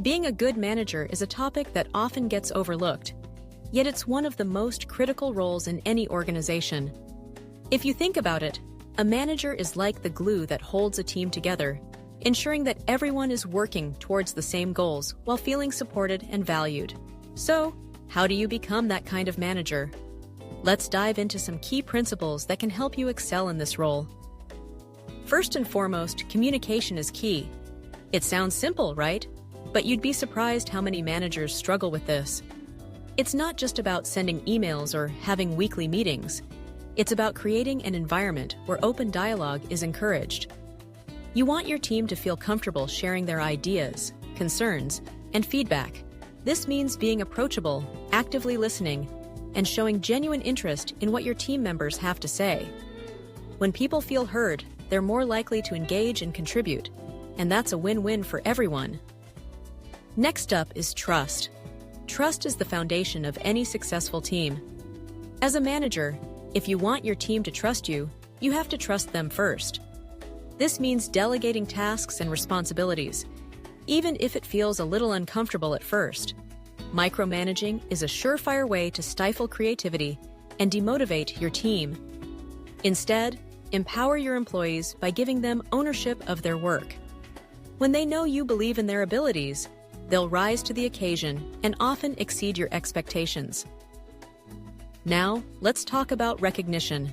Being a good manager is a topic that often gets overlooked, yet it's one of the most critical roles in any organization. If you think about it, a manager is like the glue that holds a team together, ensuring that everyone is working towards the same goals while feeling supported and valued. So, how do you become that kind of manager? Let's dive into some key principles that can help you excel in this role. First and foremost, communication is key. It sounds simple, right? But you'd be surprised how many managers struggle with this. It's not just about sending emails or having weekly meetings. It's about creating an environment where open dialogue is encouraged. You want your team to feel comfortable sharing their ideas, concerns, and feedback. This means being approachable, actively listening, and showing genuine interest in what your team members have to say. When people feel heard, they're more likely to engage and contribute, and that's a win-win for everyone. Next up is trust. Trust is the foundation of any successful team. As a manager, if you want your team to trust you, you have to trust them first. This means delegating tasks and responsibilities, even if it feels a little uncomfortable at first. Micromanaging is a surefire way to stifle creativity and demotivate your team. Instead, empower your employees by giving them ownership of their work. When they know you believe in their abilities, they'll rise to the occasion and often exceed your expectations. Now, let's talk about recognition.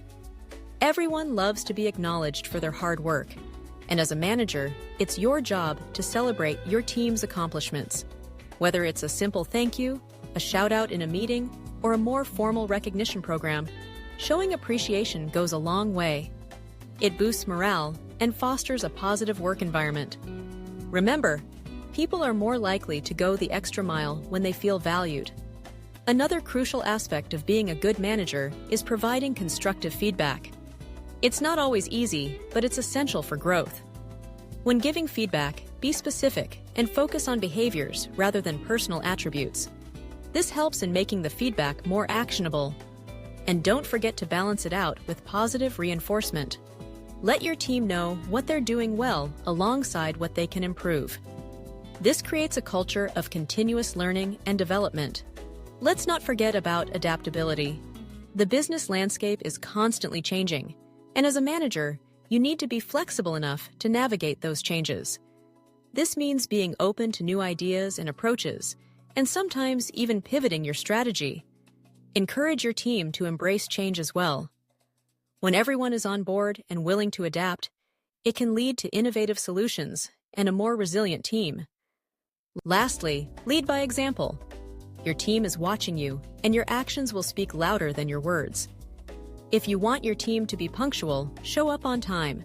Everyone loves to be acknowledged for their hard work, and as a manager, it's your job to celebrate your team's accomplishments. Whether it's a simple thank you, a shout-out in a meeting, or a more formal recognition program, showing appreciation goes a long way. It boosts morale and fosters a positive work environment. Remember, people are more likely to go the extra mile when they feel valued. Another crucial aspect of being a good manager is providing constructive feedback. It's not always easy, but it's essential for growth. When giving feedback, be specific and focus on behaviors rather than personal attributes. This helps in making the feedback more actionable. And don't forget to balance it out with positive reinforcement. Let your team know what they're doing well alongside what they can improve. This creates a culture of continuous learning and development. Let's not forget about adaptability. The business landscape is constantly changing, and as a manager, you need to be flexible enough to navigate those changes. This means being open to new ideas and approaches, and sometimes even pivoting your strategy. Encourage your team to embrace change as well. When everyone is on board and willing to adapt, it can lead to innovative solutions and a more resilient team. Lastly, lead by example. Your team is watching you, and your actions will speak louder than your words. If you want your team to be punctual, show up on time.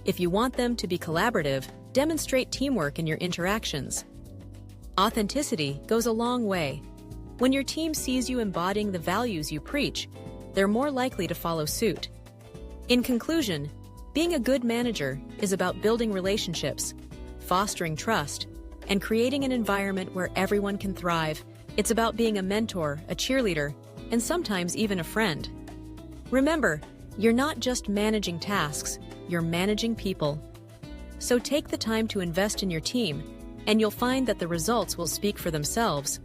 If you want them to be collaborative, demonstrate teamwork in your interactions. Authenticity goes a long way. When your team sees you embodying the values you preach, they're more likely to follow suit. In conclusion, being a good manager is about building relationships, fostering trust, and creating an environment where everyone can thrive. It's about being a mentor, a cheerleader, and sometimes even a friend. Remember, you're not just managing tasks, you're managing people. So take the time to invest in your team, and you'll find that the results will speak for themselves.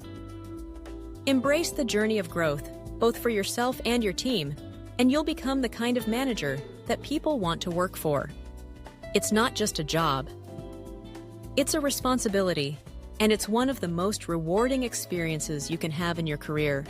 Embrace the journey of growth, both for yourself and your team, and you'll become the kind of manager that people want to work for. It's not just a job. It's a responsibility, and it's one of the most rewarding experiences you can have in your career.